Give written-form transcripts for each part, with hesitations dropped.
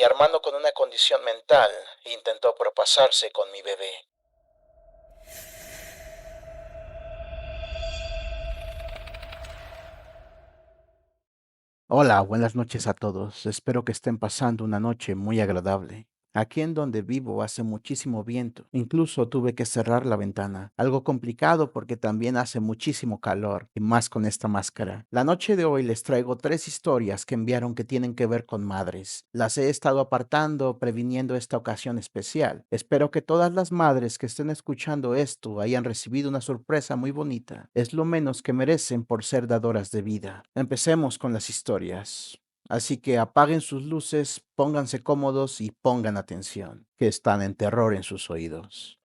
Mi hermano con una condición mental intentó propasarse con mi bebé. Hola, buenas noches a todos. Espero que estén pasando una noche muy agradable. Aquí en donde vivo hace muchísimo viento. Incluso tuve que cerrar la ventana. Algo complicado porque también hace muchísimo calor, y más con esta máscara. La noche de hoy les traigo 3 historias que enviaron que tienen que ver con madres. Las he estado apartando, previniendo esta ocasión especial. Espero que todas las madres que estén escuchando esto hayan recibido una sorpresa muy bonita. Es lo menos que merecen por ser dadoras de vida. Empecemos con las historias. Así que apaguen sus luces, pónganse cómodos y pongan atención, que están en terror en sus oídos.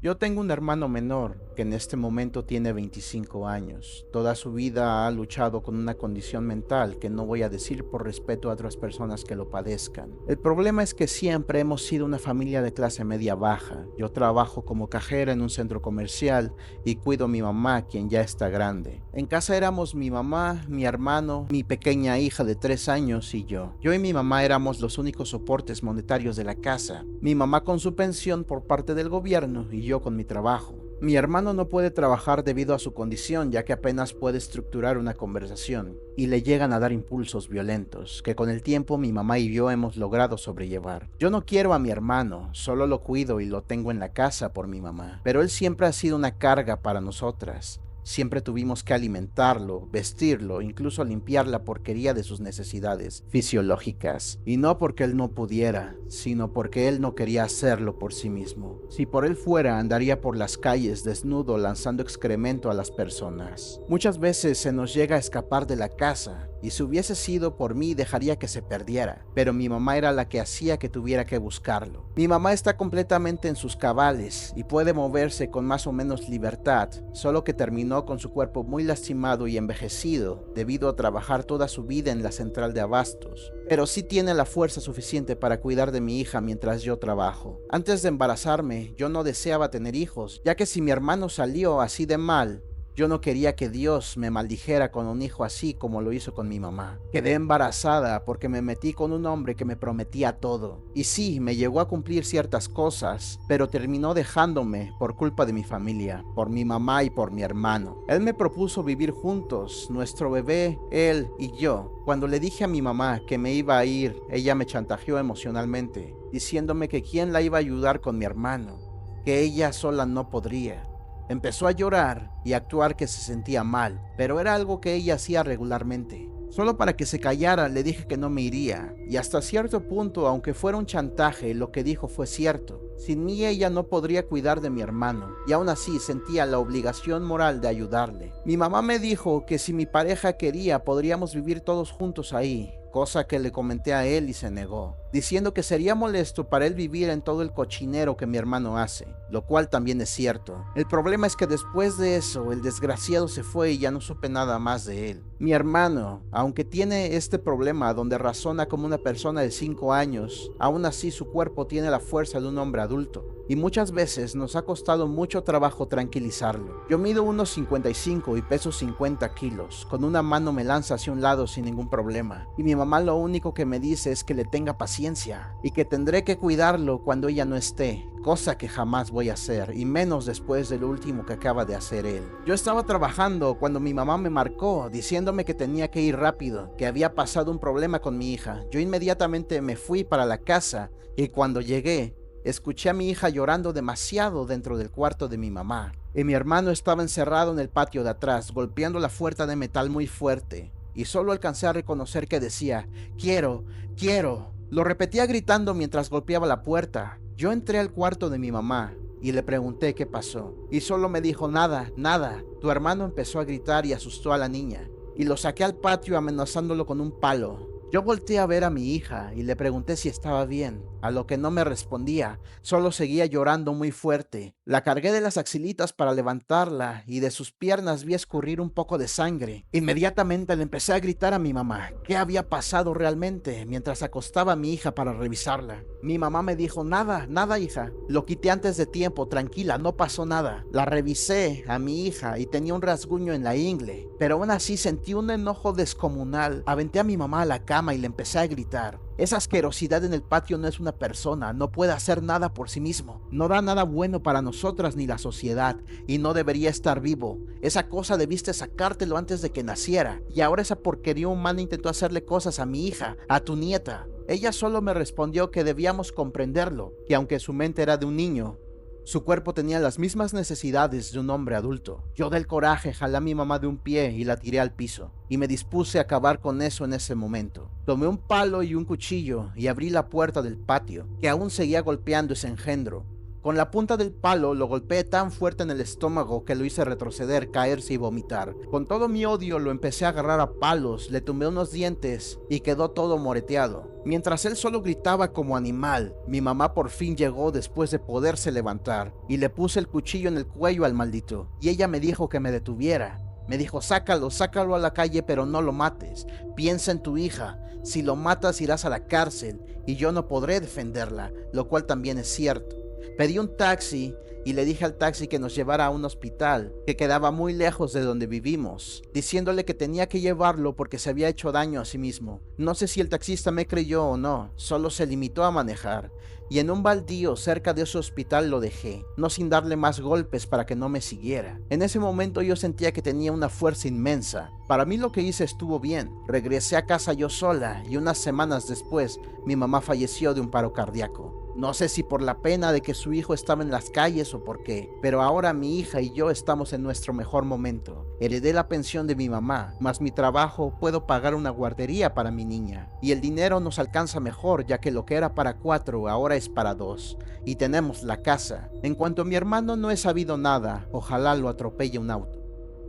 Yo tengo un hermano menor que en este momento tiene 25 años. Toda su vida ha luchado con una condición mental que no voy a decir por respeto a otras personas que lo padezcan. El problema es que siempre hemos sido una familia de clase media baja. Yo trabajo como cajera en un centro comercial y cuido a mi mamá, quien ya está grande. En casa éramos mi mamá, mi hermano, mi pequeña hija de 3 años y yo. Yo y mi mamá éramos los únicos soportes monetarios de la casa. Mi mamá con su pensión por parte del gobierno y yo con mi trabajo. Mi hermano no puede trabajar debido a su condición, ya que apenas puede estructurar una conversación y le llegan a dar impulsos violentos, que con el tiempo mi mamá y yo hemos logrado sobrellevar. Yo no quiero a mi hermano, solo lo cuido y lo tengo en la casa por mi mamá, pero él siempre ha sido una carga para nosotras. Siempre tuvimos que alimentarlo, vestirlo, incluso limpiar la porquería de sus necesidades fisiológicas. Y no porque él no pudiera, sino porque él no quería hacerlo por sí mismo. Si por él fuera, andaría por las calles desnudo lanzando excremento a las personas. Muchas veces se nos llega a escapar de la casa, y si hubiese sido por mí dejaría que se perdiera, pero mi mamá era la que hacía que tuviera que buscarlo. Mi mamá está completamente en sus cabales y puede moverse con más o menos libertad, solo que terminó con su cuerpo muy lastimado y envejecido debido a trabajar toda su vida en la central de abastos, pero sí tiene la fuerza suficiente para cuidar de mi hija mientras yo trabajo. Antes de embarazarme, yo no deseaba tener hijos, ya que si mi hermano salió así de mal, yo no quería que Dios me maldijera con un hijo así como lo hizo con mi mamá. Quedé embarazada porque me metí con un hombre que me prometía todo. Y sí, me llegó a cumplir ciertas cosas, pero terminó dejándome por culpa de mi familia, por mi mamá y por mi hermano. Él me propuso vivir juntos, nuestro bebé, él y yo. Cuando le dije a mi mamá que me iba a ir, ella me chantajeó emocionalmente, diciéndome que quién la iba a ayudar con mi hermano, que ella sola no podría. Empezó a llorar y a actuar que se sentía mal, pero era algo que ella hacía regularmente. Solo para que se callara le dije que no me iría, y hasta cierto punto, aunque fuera un chantaje, lo que dijo fue cierto. Sin mí ella no podría cuidar de mi hermano, y aún así sentía la obligación moral de ayudarle. Mi mamá me dijo que si mi pareja quería podríamos vivir todos juntos ahí, cosa que le comenté a él y se negó, diciendo que sería molesto para él vivir en todo el cochinero que mi hermano hace, lo cual también es cierto. El problema es que después de eso, el desgraciado se fue y ya no supe nada más de él. Mi hermano, aunque tiene este problema donde razona como una persona de 5 años, aún así su cuerpo tiene la fuerza de un hombre adulto. Y muchas veces nos ha costado mucho trabajo tranquilizarlo. Yo mido 1,55 y peso 50 kilos. Con una mano me lanza hacia un lado sin ningún problema. Y mi mamá lo único que me dice es que le tenga paciencia y que tendré que cuidarlo cuando ella no esté, cosa que jamás voy a hacer, y menos después de lo último que acaba de hacer él. Yo estaba trabajando cuando mi mamá me marcó diciéndome que tenía que ir rápido, que había pasado un problema con mi hija. Yo inmediatamente me fui para la casa y cuando llegué, escuché a mi hija llorando demasiado dentro del cuarto de mi mamá, y mi hermano estaba encerrado en el patio de atrás, golpeando la puerta de metal muy fuerte, y solo alcancé a reconocer que decía, quiero, quiero. Lo repetía gritando mientras golpeaba la puerta. Yo entré al cuarto de mi mamá y le pregunté qué pasó, y solo me dijo, nada, nada. Tu hermano empezó a gritar y asustó a la niña, y lo saqué al patio amenazándolo con un palo. Yo volteé a ver a mi hija y le pregunté si estaba bien, a lo que no me respondía, solo seguía llorando muy fuerte. La cargué de las axilitas para levantarla y de sus piernas vi escurrir un poco de sangre. Inmediatamente le empecé a gritar a mi mamá qué había pasado realmente mientras acostaba a mi hija para revisarla. Mi mamá me dijo, nada, nada hija, lo quité antes de tiempo, tranquila, no pasó nada. La revisé a mi hija y tenía un rasguño en la ingle, pero aún así sentí un enojo descomunal. Aventé a mi mamá a la cama cama y le empecé a gritar: esa asquerosidad en el patio no es una persona, no puede hacer nada por sí mismo, no da nada bueno para nosotras ni la sociedad, y no debería estar vivo. Esa cosa debiste sacártelo antes de que naciera, y ahora esa porquería humana intentó hacerle cosas a mi hija, a tu nieta. Ella solo me respondió que debíamos comprenderlo, que aunque su mente era de un niño, su cuerpo tenía las mismas necesidades de un hombre adulto. Yo del coraje jalé a mi mamá de un pie y la tiré al piso, y me dispuse a acabar con eso en ese momento. Tomé un palo y un cuchillo y abrí la puerta del patio, que aún seguía golpeando ese engendro. Con la punta del palo lo golpeé tan fuerte en el estómago que lo hice retroceder, caerse y vomitar. Con todo mi odio lo empecé a agarrar a palos, le tumbé unos dientes y quedó todo moreteado. Mientras él solo gritaba como animal, mi mamá por fin llegó después de poderse levantar y le puse el cuchillo en el cuello al maldito, y ella me dijo que me detuviera. Me dijo: sácalo a la calle, pero no lo mates. Piensa en tu hija. Si lo matas irás a la cárcel y yo no podré defenderla, lo cual también es cierto. Pedí un taxi y le dije al taxi que nos llevara a un hospital que quedaba muy lejos de donde vivimos, diciéndole que tenía que llevarlo porque se había hecho daño a sí mismo. No sé si el taxista me creyó o no, solo se limitó a manejar, y en un baldío cerca de ese hospital lo dejé, no sin darle más golpes para que no me siguiera. En ese momento yo sentía que tenía una fuerza inmensa. Para mí lo que hice estuvo bien. Regresé a casa yo sola y unas semanas después mi mamá falleció de un paro cardíaco. No sé si por la pena de que su hijo estaba en las calles o por qué, pero ahora mi hija y yo estamos en nuestro mejor momento. Heredé la pensión de mi mamá, más mi trabajo puedo pagar una guardería para mi niña. Y el dinero nos alcanza mejor, ya que lo que era para 4 ahora es para 2. Y tenemos la casa. En cuanto a mi hermano no he sabido nada, ojalá lo atropelle un auto.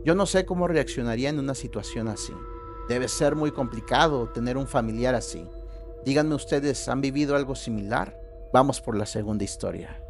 Yo no sé cómo reaccionaría en una situación así. Debe ser muy complicado tener un familiar así. Díganme ustedes, ¿han vivido algo similar? Vamos por la segunda historia.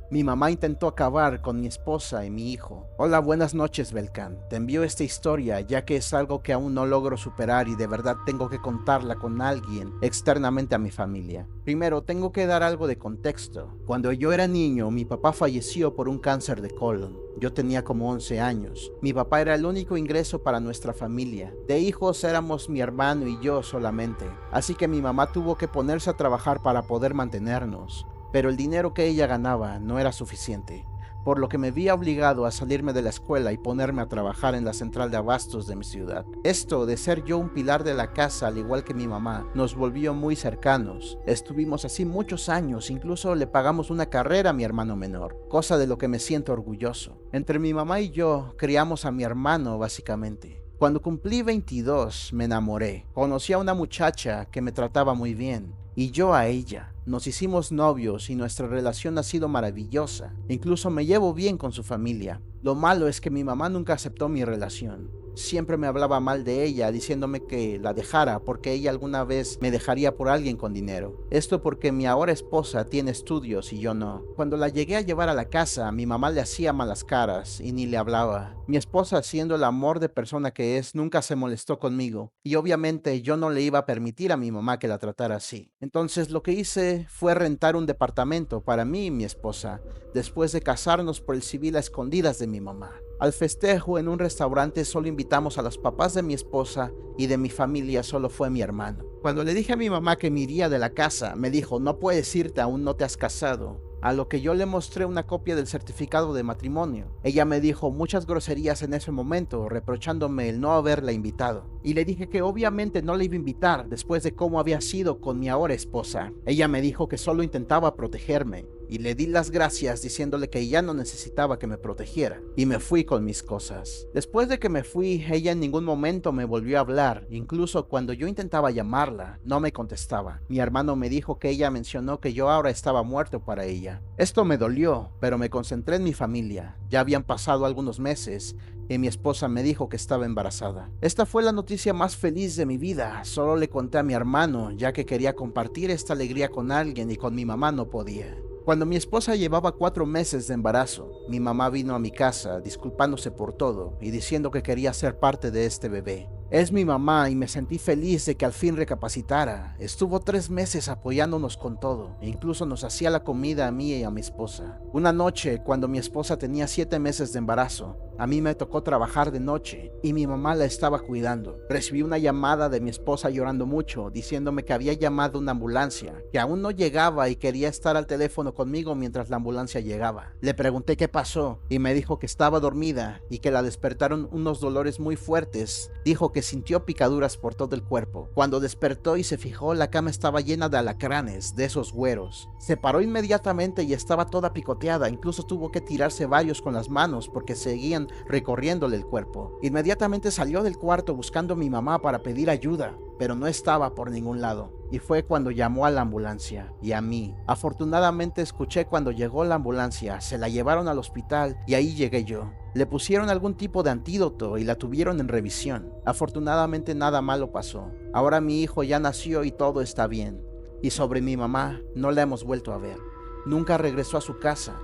Mi mamá intentó acabar con mi esposa y mi hijo. Hola, buenas noches, Belkan. Te envío esta historia ya que es algo que aún no logro superar y de verdad tengo que contarla con alguien externamente a mi familia. Primero, tengo que dar algo de contexto. Cuando yo era niño, mi papá falleció por un cáncer de colon. Yo tenía como 11 años. Mi papá era el único ingreso para nuestra familia. De hijos éramos mi hermano y yo solamente. Así que mi mamá tuvo que ponerse a trabajar para poder mantenernos. Pero el dinero que ella ganaba no era suficiente, por lo que me vi obligado a salirme de la escuela y ponerme a trabajar en la central de abastos de mi ciudad. Esto de ser yo un pilar de la casa, al igual que mi mamá, nos volvió muy cercanos. Estuvimos así muchos años, incluso le pagamos una carrera a mi hermano menor, cosa de lo que me siento orgulloso. Entre mi mamá y yo criamos a mi hermano básicamente. Cuando cumplí 22 me enamoré. Conocí a una muchacha que me trataba muy bien y yo a ella. Nos hicimos novios y nuestra relación ha sido maravillosa. Incluso me llevo bien con su familia. Lo malo es que mi mamá nunca aceptó mi relación. Siempre me hablaba mal de ella, diciéndome que la dejara porque ella alguna vez me dejaría por alguien con dinero. Esto porque mi ahora esposa tiene estudios y yo no. Cuando la llegué a llevar a la casa, mi mamá le hacía malas caras y ni le hablaba. Mi esposa, siendo el amor de persona que es, nunca se molestó conmigo. Y obviamente yo no le iba a permitir a mi mamá que la tratara así. Entonces lo que hice fue rentar un departamento para mí y mi esposa, después de casarnos por el civil a escondidas de mi mamá. Al festejo en un restaurante solo invitamos a los papás de mi esposa y de mi familia solo fue mi hermano. Cuando le dije a mi mamá que me iría de la casa, me dijo: no puedes irte, aún no te has casado. A lo que yo le mostré una copia del certificado de matrimonio. Ella me dijo muchas groserías en ese momento, reprochándome el no haberla invitado. Y le dije que obviamente no la iba a invitar después de cómo había sido con mi ahora esposa. Ella me dijo que solo intentaba protegerme. Y le di las gracias diciéndole que ya no necesitaba que me protegiera. Y me fui con mis cosas. Después de que me fui, ella en ningún momento me volvió a hablar. Incluso cuando yo intentaba llamarla, no me contestaba. Mi hermano me dijo que ella mencionó que yo ahora estaba muerto para ella. Esto me dolió, pero me concentré en mi familia. Ya habían pasado algunos meses y mi esposa me dijo que estaba embarazada. Esta fue la noticia más feliz de mi vida. Solo le conté a mi hermano, ya que quería compartir esta alegría con alguien y con mi mamá no podía. Cuando mi esposa llevaba 4 meses de embarazo, mi mamá vino a mi casa disculpándose por todo y diciendo que quería ser parte de este bebé. Es mi mamá y me sentí feliz de que al fin recapacitara. Estuvo 3 meses apoyándonos con todo e incluso nos hacía la comida a mí y a mi esposa. Una noche, cuando mi esposa tenía 7 meses de embarazo, A mí me tocó trabajar de noche y mi mamá la estaba cuidando. Recibí una llamada de mi esposa llorando mucho, diciéndome que había llamado una ambulancia, que aún no llegaba y quería estar al teléfono conmigo mientras la ambulancia llegaba. Le pregunté qué pasó y me dijo que estaba dormida y que la despertaron unos dolores muy fuertes. Dijo que sintió picaduras por todo el cuerpo. Cuando despertó y se fijó, la cama estaba llena de alacranes, de esos güeros. Se paró inmediatamente y estaba toda picoteada, incluso tuvo que tirarse varios con las manos porque seguían recorriéndole el cuerpo. Inmediatamente salió del cuarto buscando a mi mamá para pedir ayuda, pero no estaba por ningún lado. Y fue cuando llamó a la ambulancia y a mí. Afortunadamente escuché cuando llegó la ambulancia, se la llevaron al hospital y ahí llegué yo. Le pusieron algún tipo de antídoto y la tuvieron en revisión. Afortunadamente nada malo pasó. Ahora mi hijo ya nació y todo está bien. Y sobre mi mamá no la hemos vuelto a ver. Nunca regresó a su casa.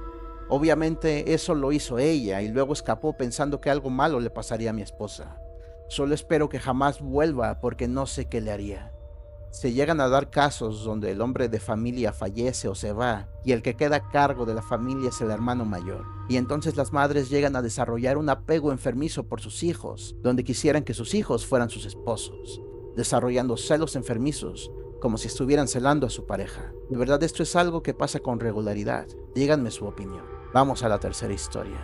Obviamente eso lo hizo ella y luego escapó pensando que algo malo le pasaría a mi esposa. Solo espero que jamás vuelva porque no sé qué le haría. Se llegan a dar casos donde el hombre de familia fallece o se va y el que queda a cargo de la familia es el hermano mayor. Y entonces las madres llegan a desarrollar un apego enfermizo por sus hijos, donde quisieran que sus hijos fueran sus esposos, desarrollando celos enfermizos, como si estuvieran celando a su pareja. De verdad esto es algo que pasa con regularidad. Díganme su opinión. Vamos a la tercera historia.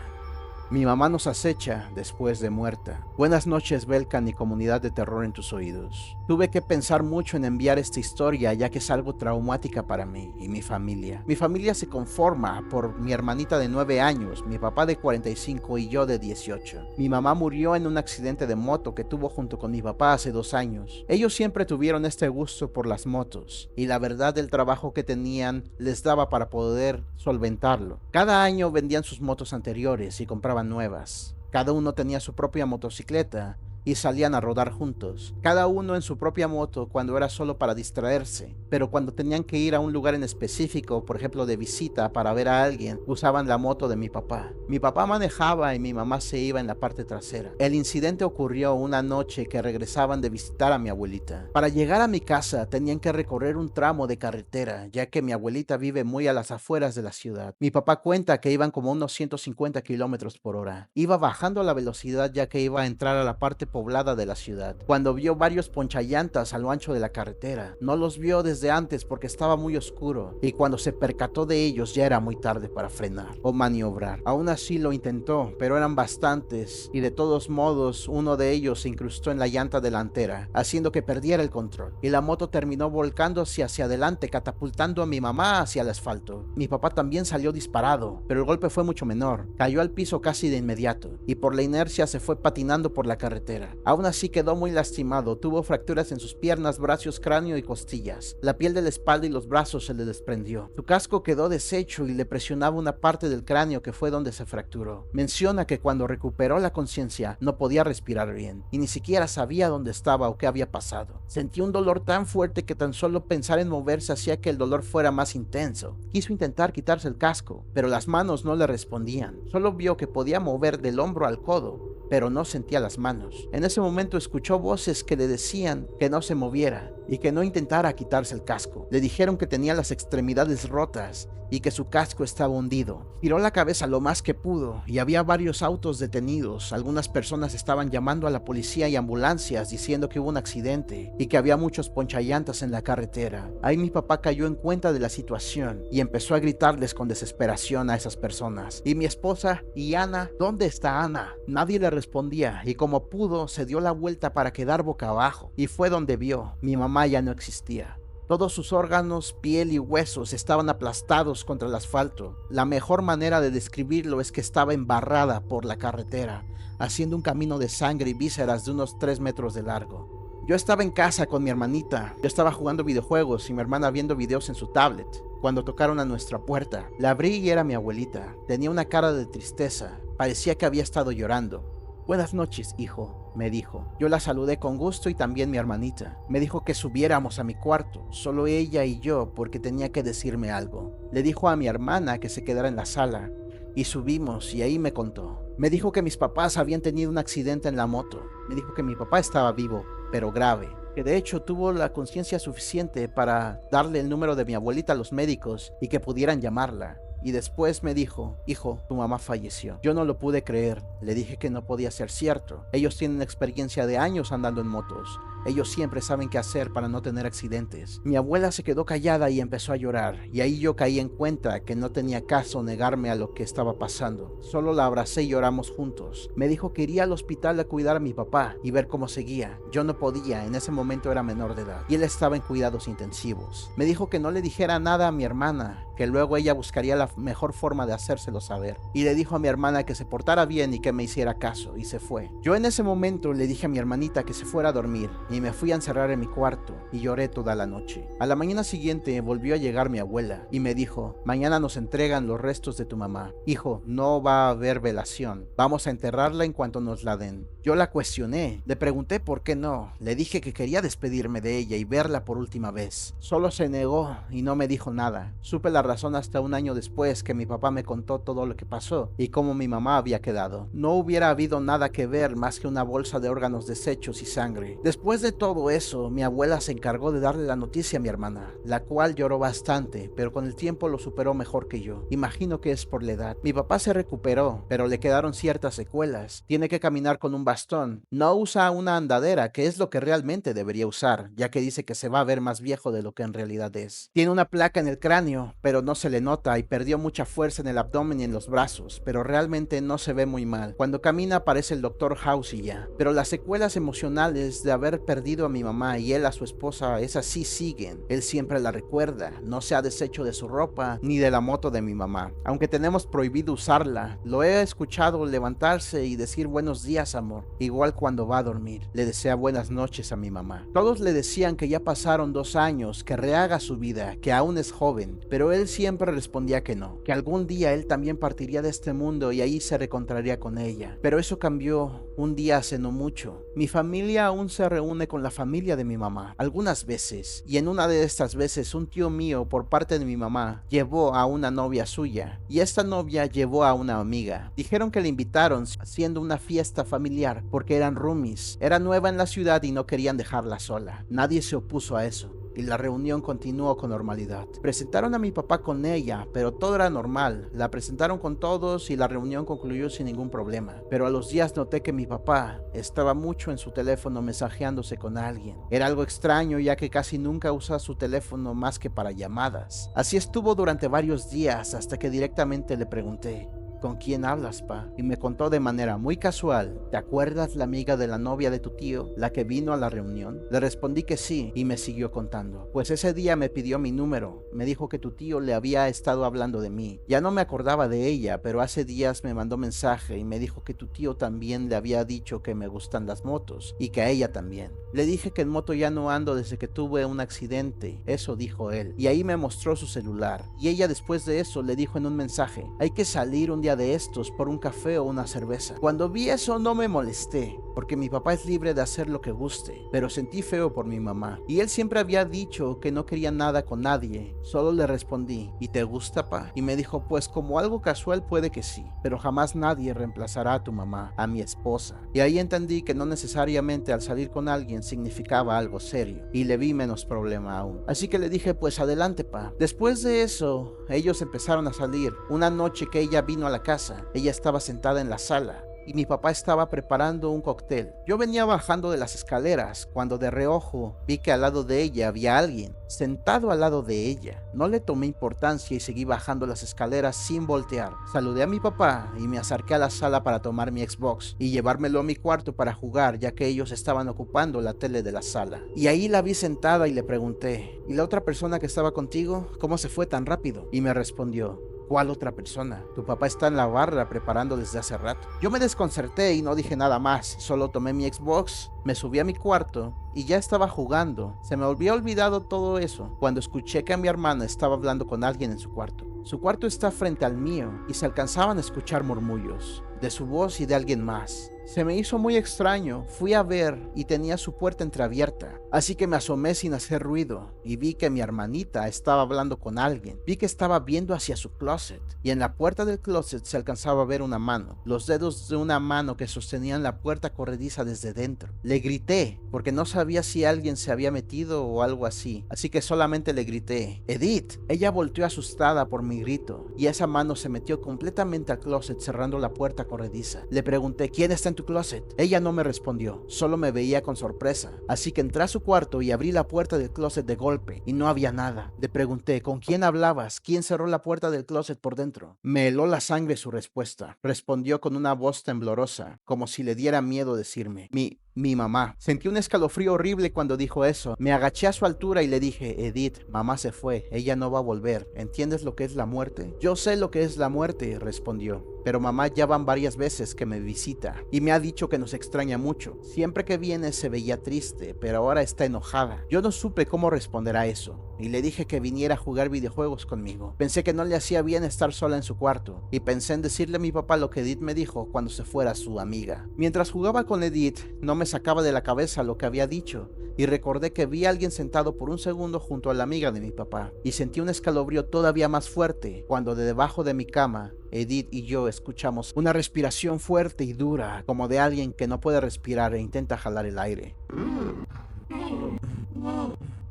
Mi mamá nos acecha después de muerta. Buenas noches, Belkan y comunidad de terror en tus oídos. Tuve que pensar mucho en enviar esta historia ya que es algo traumática para mí y mi familia. Mi familia se conforma por mi hermanita de 9 años, mi papá de 45 y yo de 18. Mi mamá murió en un accidente de moto que tuvo junto con mi papá hace 2 años. Ellos siempre tuvieron este gusto por las motos y la verdad el trabajo que tenían les daba para poder solventarlo. Cada año vendían sus motos anteriores y compraban nuevas. Cada uno tenía su propia motocicleta y salían a rodar juntos, cada uno en su propia moto cuando era solo para distraerse, pero cuando tenían que ir a un lugar en específico, por ejemplo de visita para ver a alguien, usaban la moto de mi papá. Mi papá manejaba y mi mamá se iba en la parte trasera. El incidente ocurrió una noche que regresaban de visitar a mi abuelita. Para llegar a mi casa tenían que recorrer un tramo de carretera, ya que mi abuelita vive muy a las afueras de la ciudad. Mi papá cuenta que iban como unos 150 kilómetros por hora. Iba bajando la velocidad ya que iba a entrar a la parte poblada de la ciudad, cuando vio varios ponchallantas a lo ancho de la carretera. No los vio desde antes porque estaba muy oscuro, y cuando se percató de ellos ya era muy tarde para frenar o maniobrar. Aún así lo intentó, pero eran bastantes, y de todos modos uno de ellos se incrustó en la llanta delantera, haciendo que perdiera el control, y la moto terminó volcándose hacia adelante, catapultando a mi mamá hacia el asfalto. Mi papá también salió disparado, pero el golpe fue mucho menor. Cayó al piso casi de inmediato, y por la inercia se fue patinando por la carretera. Aún así quedó muy lastimado, tuvo fracturas en sus piernas, brazos, cráneo y costillas. La piel de la espalda y los brazos se le desprendió. Su casco quedó deshecho y le presionaba una parte del cráneo que fue donde se fracturó. Menciona que cuando recuperó la conciencia no podía respirar bien y ni siquiera sabía dónde estaba o qué había pasado. Sentía un dolor tan fuerte que tan solo pensar en moverse hacía que el dolor fuera más intenso. Quiso intentar quitarse el casco, pero las manos no le respondían. Solo vio que podía mover del hombro al codo, pero no sentía las manos. En ese momento escuchó voces que le decían que no se moviera y que no intentara quitarse el casco. Le dijeron que tenía las extremidades rotas y que su casco estaba hundido. Giró la cabeza lo más que pudo y había varios autos detenidos. Algunas personas estaban llamando a la policía y ambulancias diciendo que hubo un accidente y que había muchos ponchallantas en la carretera. Ahí mi papá cayó en cuenta de la situación y empezó a gritarles con desesperación a esas personas. Y mi esposa y Ana, ¿dónde está Ana? Nadie le respondía y como pudo se dio la vuelta para quedar boca abajo y fue donde vio. Mi mamá ya no existía. Todos sus órganos, piel y huesos estaban aplastados contra el asfalto. La mejor manera de describirlo es que estaba embarrada por la carretera, haciendo un camino de sangre y vísceras de unos 3 metros de largo. Yo estaba en casa con mi hermanita. Yo estaba jugando videojuegos y mi hermana viendo videos en su tablet, cuando tocaron a nuestra puerta. La abrí y era mi abuelita. Tenía una cara de tristeza. Parecía que había estado llorando. «Buenas noches, hijo», me dijo. Yo la saludé con gusto y también mi hermanita. Me dijo que subiéramos a mi cuarto, solo ella y yo, porque tenía que decirme algo. Le dijo a mi hermana que se quedara en la sala, y subimos y ahí me contó. Me dijo que mis papás habían tenido un accidente en la moto. Me dijo que mi papá estaba vivo, pero grave, que de hecho tuvo la conciencia suficiente para darle el número de mi abuelita a los médicos y que pudieran llamarla. y después me dijo: hijo, tu mamá falleció. Yo no lo pude creer, le dije que no podía ser cierto. Ellos tienen experiencia de años andando en motos. Ellos siempre saben qué hacer para no tener accidentes. Mi abuela se quedó callada y empezó a llorar, y ahí yo caí en cuenta que no tenía caso negarme a lo que estaba pasando. Solo la abracé y lloramos juntos. Me dijo que iría al hospital a cuidar a mi papá y ver cómo seguía. Yo no podía, en ese momento era menor de edad, y él estaba en cuidados intensivos. Me dijo que no le dijera nada a mi hermana, que luego ella buscaría la mejor forma de hacérselo saber. Y le dijo a mi hermana que se portara bien y que me hiciera caso, y se fue. Yo en ese momento le dije a mi hermanita que se fuera a dormir, y me fui a encerrar en mi cuarto, y lloré toda la noche. A la mañana siguiente volvió a llegar mi abuela, y me dijo: mañana nos entregan los restos de tu mamá. Hijo, no va a haber velación, vamos a enterrarla en cuanto nos la den. Yo la cuestioné, le pregunté por qué no, le dije que quería despedirme de ella y verla por última vez. Solo se negó y no me dijo nada. Supe la razón hasta un año después, que mi papá me contó todo lo que pasó y cómo mi mamá había quedado. No hubiera habido nada que ver más que una bolsa de órganos deshechos y sangre. Después de todo eso, mi abuela se encargó de darle la noticia a mi hermana, la cual lloró bastante, pero con el tiempo lo superó mejor que yo. Imagino que es por la edad. Mi papá se recuperó, pero le quedaron ciertas secuelas. Tiene que caminar con un bastón. No usa una andadera, que es lo que realmente debería usar, ya que dice que se va a ver más viejo de lo que en realidad es. Tiene una placa en el cráneo, pero no se le nota, y perdió mucha fuerza en el abdomen y en los brazos, pero realmente no se ve muy mal. Cuando camina parece el Dr. House y ya. Pero las secuelas emocionales de haber perdido a mi mamá y él a su esposa, esas sí siguen. Él siempre la recuerda, no se ha deshecho de su ropa ni de la moto de mi mamá. Aunque tenemos prohibido usarla, lo he escuchado levantarse y decir buenos días, amor, igual cuando va a dormir. Le desea buenas noches a mi mamá. Todos le decían que ya pasaron 2 años, que rehaga su vida, que aún es joven, pero él siempre respondía que no, que algún día él también partiría de este mundo y ahí se reencontraría con ella. Pero eso cambió un día hace no mucho. Mi familia aún se reúne con la familia de mi mamá algunas veces, y en una de estas veces un tío mío por parte de mi mamá llevó a una novia suya, y esta novia llevó a una amiga. Dijeron que le invitaron haciendo una fiesta familiar porque eran roomies. Era nueva en la ciudad y no querían dejarla sola. Nadie se opuso a eso, y la reunión continuó con normalidad. Presentaron a mi papá con ella, pero todo era normal. La presentaron con todos y la reunión concluyó sin ningún problema. Pero a los días noté que mi papá estaba mucho en su teléfono mensajeándose con alguien. Era algo extraño, ya que casi nunca usa su teléfono más que para llamadas. Así estuvo durante varios días, hasta que directamente le pregunté: ¿con quién hablas, pa? Y me contó de manera muy casual: ¿te acuerdas la amiga de la novia de tu tío, la que vino a la reunión? Le respondí que sí, y me siguió contando. Pues ese día me pidió mi número, me dijo que tu tío le había estado hablando de mí. Ya no me acordaba de ella, pero hace días me mandó mensaje y me dijo que tu tío también le había dicho que me gustan las motos, y que a ella también. Le dije que en moto ya no ando desde que tuve un accidente, eso dijo él, y ahí me mostró su celular. Y ella después de eso le dijo en un mensaje: hay que salir un día de estos por un café o una cerveza. Cuando vi eso no me molesté, porque mi papá es libre de hacer lo que guste, pero sentí feo por mi mamá, y él siempre había dicho que no quería nada con nadie. Solo le respondí: ¿y te gusta, pa? Y me dijo: pues como algo casual puede que sí, pero jamás nadie reemplazará a tu mamá, a mi esposa. Y ahí entendí que no necesariamente al salir con alguien significaba algo serio, y le vi menos problema aún. Así que le dije: pues adelante, pa. Después de eso, ellos empezaron a salir. Una noche que ella vino a la casa, ella estaba sentada en la sala y mi papá estaba preparando un cóctel. Yo venía bajando de las escaleras cuando de reojo vi que al lado de ella había alguien sentado al lado de ella. No le tomé importancia y seguí bajando las escaleras sin voltear. Saludé a mi papá y me acerqué a la sala para tomar mi Xbox y llevármelo a mi cuarto para jugar, ya que ellos estaban ocupando la tele de la sala. Y ahí la vi sentada y le pregunté: ¿y la otra persona que estaba contigo? ¿Cómo se fue tan rápido? Y me respondió: ¿cuál otra persona? Tu papá está en la barra preparando desde hace rato. Yo me desconcerté y no dije nada más, solo tomé mi Xbox, me subí a mi cuarto y ya estaba jugando. Se me había olvidado todo eso cuando escuché que mi hermana estaba hablando con alguien en su cuarto. Su cuarto está frente al mío y se alcanzaban a escuchar murmullos. de su voz y de alguien más. Se me hizo muy extraño, fui a ver y tenía su puerta entreabierta, así que me asomé sin hacer ruido y vi que mi hermanita estaba hablando con alguien. Vi que estaba viendo hacia su closet y en la puerta del closet se alcanzaba a ver una mano, los dedos de una mano que sostenían la puerta corrediza desde dentro. Le grité porque no sabía si alguien se había metido o algo así que solamente le grité, Edith. Ella volteó asustada por mi grito y esa mano se metió completamente al closet cerrando la puerta corrediza. Le pregunté, ¿quién está en tu closet? Ella no me respondió, solo me veía con sorpresa, así que entré a su cuarto y abrí la puerta del closet de golpe y no había nada. Le pregunté, ¿con quién hablabas? ¿Quién cerró la puerta del closet por dentro? Me heló la sangre su respuesta. Respondió con una voz temblorosa, como si le diera miedo decirme, mi mamá. Sentí un escalofrío horrible cuando dijo eso. Me agaché a su altura y le dije, Edith, mamá se fue, ella no va a volver. ¿Entiendes lo que es la muerte? Yo sé lo que es la muerte, respondió. Pero mamá ya van varias veces que me visita y me ha dicho que nos extraña mucho. Siempre que viene se veía triste, pero ahora está enojada. Yo no supe cómo responder a eso y le dije que viniera a jugar videojuegos conmigo. Pensé que no le hacía bien estar sola en su cuarto y pensé en decirle a mi papá lo que Edith me dijo cuando se fuera su amiga. Mientras jugaba con Edith, no me sacaba de la cabeza lo que había dicho y recordé que vi a alguien sentado por un segundo junto a la amiga de mi papá y sentí un escalofrío todavía más fuerte cuando de debajo de mi cama Edith y yo escuchamos una respiración fuerte y dura, como de alguien que no puede respirar e intenta jalar el aire.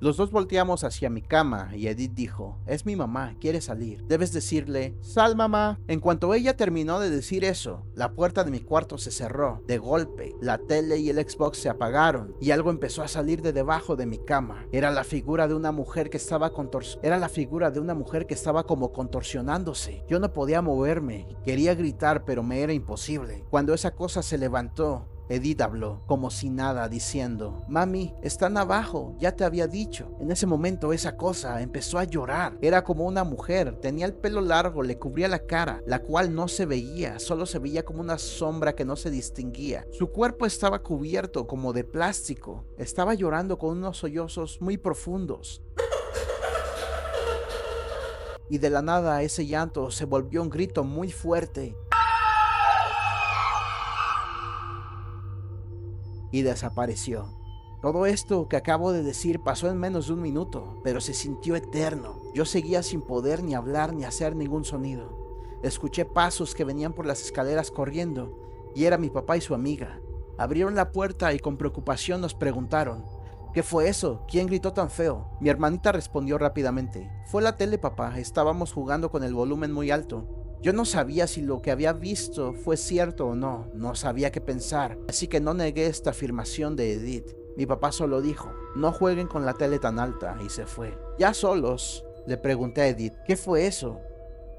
Los dos volteamos hacia mi cama y Edith dijo, es mi mamá, quiere salir. Debes decirle, sal mamá. En cuanto ella terminó de decir eso, la puerta de mi cuarto se cerró. De golpe, la tele y el Xbox se apagaron y algo empezó a salir de debajo de mi cama. Era la figura de una mujer que estaba como contorsionándose. Yo no podía moverme, quería gritar pero me era imposible. Cuando esa cosa se levantó, Edith habló, como si nada, diciendo, mami, están abajo, ya te había dicho. En ese momento esa cosa empezó a llorar. Era como una mujer, tenía el pelo largo, le cubría la cara, la cual no se veía, solo se veía como una sombra que no se distinguía. Su cuerpo estaba cubierto como de plástico, estaba llorando con unos sollozos muy profundos. Y de la nada ese llanto se volvió un grito muy fuerte. Y desapareció. Todo esto que acabo de decir pasó en menos de un minuto, pero se sintió eterno. Yo seguía sin poder ni hablar ni hacer ningún sonido. Escuché pasos que venían por las escaleras corriendo, y era mi papá y su amiga. Abrieron la puerta y con preocupación nos preguntaron, ¿qué fue eso? ¿Quién gritó tan feo? Mi hermanita respondió rápidamente, fue la tele, papá, estábamos jugando con el volumen muy alto. Yo no sabía si lo que había visto fue cierto o no, no sabía qué pensar, así que no negué esta afirmación de Edith. Mi papá solo dijo, no jueguen con la tele tan alta, y se fue. Ya solos, le pregunté a Edith, ¿qué fue eso?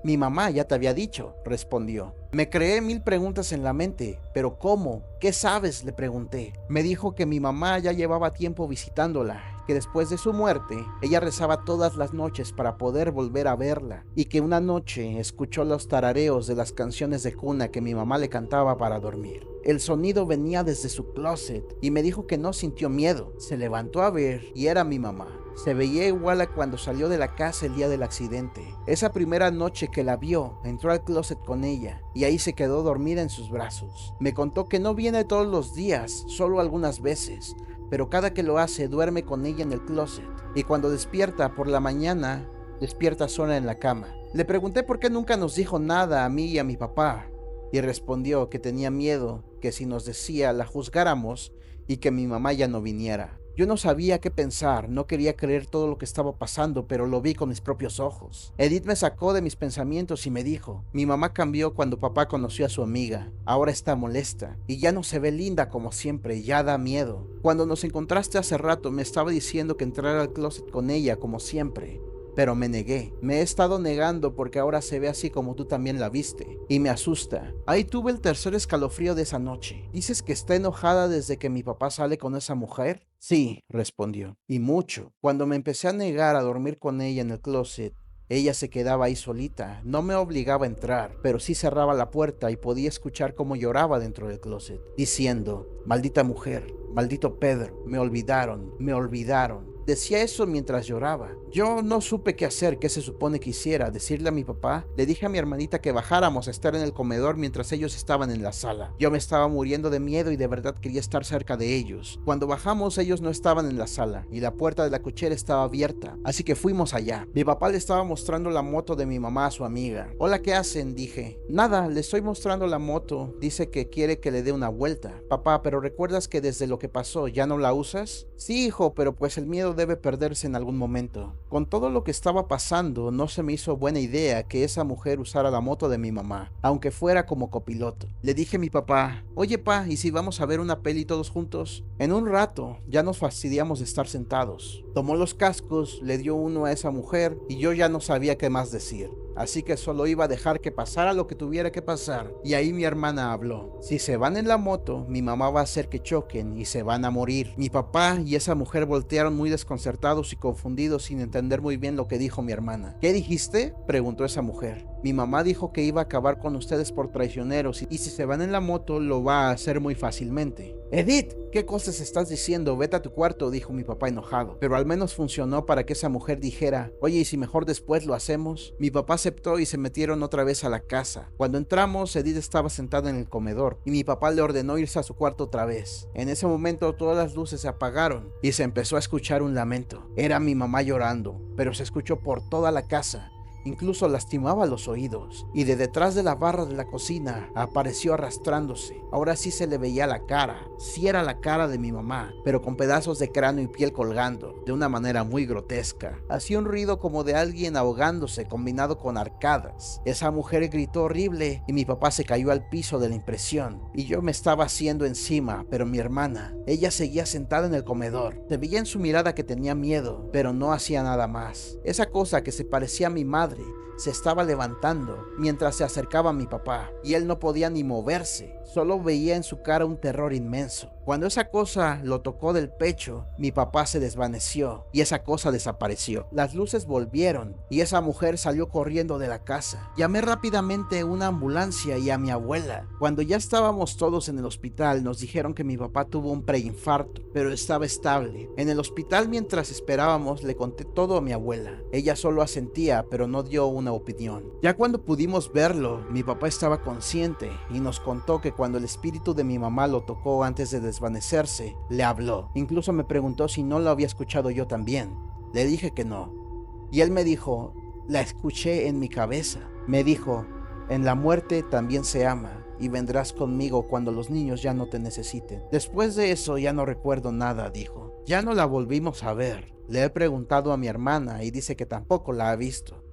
Mi mamá ya te había dicho, respondió. Me creé 1000 preguntas en la mente, pero ¿cómo? ¿Qué sabes?, le pregunté. Me dijo que mi mamá ya llevaba tiempo visitándola, que después de su muerte, ella rezaba todas las noches para poder volver a verla, y que una noche escuchó los tarareos de las canciones de cuna que mi mamá le cantaba para dormir. El sonido venía desde su closet, y me dijo que no sintió miedo. Se levantó a ver, y era mi mamá. Se veía igual a cuando salió de la casa el día del accidente. Esa primera noche que la vio, entró al closet con ella, y ahí se quedó dormida en sus brazos. Me contó que no viene todos los días, solo algunas veces, pero cada que lo hace duerme con ella en el closet, y cuando despierta por la mañana, despierta sola en la cama. Le pregunté por qué nunca nos dijo nada a mí y a mi papá, y respondió que tenía miedo que si nos decía la juzgáramos y que mi mamá ya no viniera. Yo no sabía qué pensar, no quería creer todo lo que estaba pasando, pero lo vi con mis propios ojos. Edith me sacó de mis pensamientos y me dijo, mi mamá cambió cuando papá conoció a su amiga, ahora está molesta, y ya no se ve linda como siempre, ya da miedo. Cuando nos encontraste hace rato me estaba diciendo que entrara al closet con ella como siempre, pero me negué. Me he estado negando porque ahora se ve así como tú también la viste, y me asusta. Ahí tuve el tercer escalofrío de esa noche. ¿Dices que está enojada desde que mi papá sale con esa mujer? Sí, respondió, y mucho. Cuando me empecé a negar a dormir con ella en el closet, ella se quedaba ahí solita, no me obligaba a entrar, pero sí cerraba la puerta y podía escuchar cómo lloraba dentro del closet, diciendo, maldita mujer, maldito Pedro, me olvidaron, me olvidaron. Decía eso mientras lloraba. Yo no supe qué hacer, qué se supone que hiciera, decirle a mi papá. Le dije a mi hermanita que bajáramos a estar en el comedor mientras ellos estaban en la sala. Yo me estaba muriendo de miedo y de verdad quería estar cerca de ellos. Cuando bajamos, ellos no estaban en la sala y la puerta de la cochera estaba abierta, así que fuimos allá. Mi papá le estaba mostrando la moto de mi mamá a su amiga. Hola, ¿qué hacen?, dije. Nada, le estoy mostrando la moto. Dice que quiere que le dé una vuelta. Papá, ¿pero recuerdas que desde lo que pasó ya no la usas? Sí, hijo, pero pues el miedo debe perderse en algún momento. Con todo lo que estaba pasando, no se me hizo buena idea que esa mujer usara la moto de mi mamá, aunque fuera como copiloto. Le dije a mi papá, oye pa, ¿y si vamos a ver una peli todos juntos? En un rato, ya nos fastidiamos de estar sentados. Tomó los cascos, le dio uno a esa mujer y yo ya no sabía qué más decir. Así que solo iba a dejar que pasara lo que tuviera que pasar. Y ahí mi hermana habló. Si se van en la moto, mi mamá va a hacer que choquen y se van a morir. Mi papá y esa mujer voltearon muy desconcertados y confundidos sin entender muy bien lo que dijo mi hermana. ¿Qué dijiste?, preguntó esa mujer. Mi mamá dijo que iba a acabar con ustedes por traicioneros y si se van en la moto lo va a hacer muy fácilmente. Edith, ¿qué cosas estás diciendo? Vete a tu cuarto, dijo mi papá enojado. Pero al menos funcionó para que esa mujer dijera, oye, ¿y si mejor después lo hacemos? Mi papá aceptó y se metieron otra vez a la casa. Cuando entramos, Edith estaba sentada en el comedor y mi papá le ordenó irse a su cuarto otra vez. En ese momento todas las luces se apagaron y se empezó a escuchar un lamento. Era mi mamá llorando, pero se escuchó por toda la casa. Incluso lastimaba los oídos, y de detrás de la barra de la cocina apareció arrastrándose. Ahora sí se le veía la cara, sí era la cara de mi mamá, pero con pedazos de cráneo y piel colgando, de una manera muy grotesca. Hacía un ruido como de alguien ahogándose, combinado con arcadas. Esa mujer gritó horrible y mi papá se cayó al piso de la impresión, y yo me estaba haciendo encima, pero mi hermana, ella seguía sentada en el comedor. Se veía en su mirada que tenía miedo, pero no hacía nada más. Esa cosa que se parecía a mi madre se estaba levantando mientras se acercaba a mi papá y él no podía ni moverse, solo veía en su cara un terror inmenso. Cuando esa cosa lo tocó del pecho, mi papá se desvaneció y esa cosa desapareció. Las luces volvieron y esa mujer salió corriendo de la casa. Llamé rápidamente una ambulancia y a mi abuela. Cuando ya estábamos todos en el hospital, nos dijeron que mi papá tuvo un preinfarto, pero estaba estable. En el hospital, mientras esperábamos, le conté todo a mi abuela. Ella solo asentía, pero no dio una opinión. Ya cuando pudimos verlo, mi papá estaba consciente y nos contó que cuando el espíritu de mi mamá lo tocó antes de desvanecerse, le habló. Incluso me preguntó si no lo había escuchado yo también. Le dije que no. Y él me dijo, la escuché en mi cabeza. Me dijo, en la muerte también se ama y vendrás conmigo cuando los niños ya no te necesiten. Después de eso ya no recuerdo nada, dijo. Ya no la volvimos a ver. Le he preguntado a mi hermana y dice que tampoco la ha visto.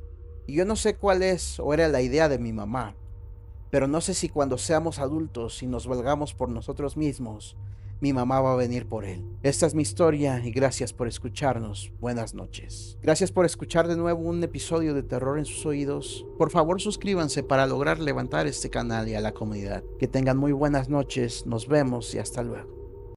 Y yo no sé cuál es o era la idea de mi mamá, pero no sé si cuando seamos adultos y nos valgamos por nosotros mismos, mi mamá va a venir por él. Esta es mi historia y gracias por escucharnos. Buenas noches. Gracias por escuchar de nuevo un episodio de Terror en sus oídos. Por favor, suscríbanse para lograr levantar este canal y a la comunidad. Que tengan muy buenas noches, nos vemos y hasta luego.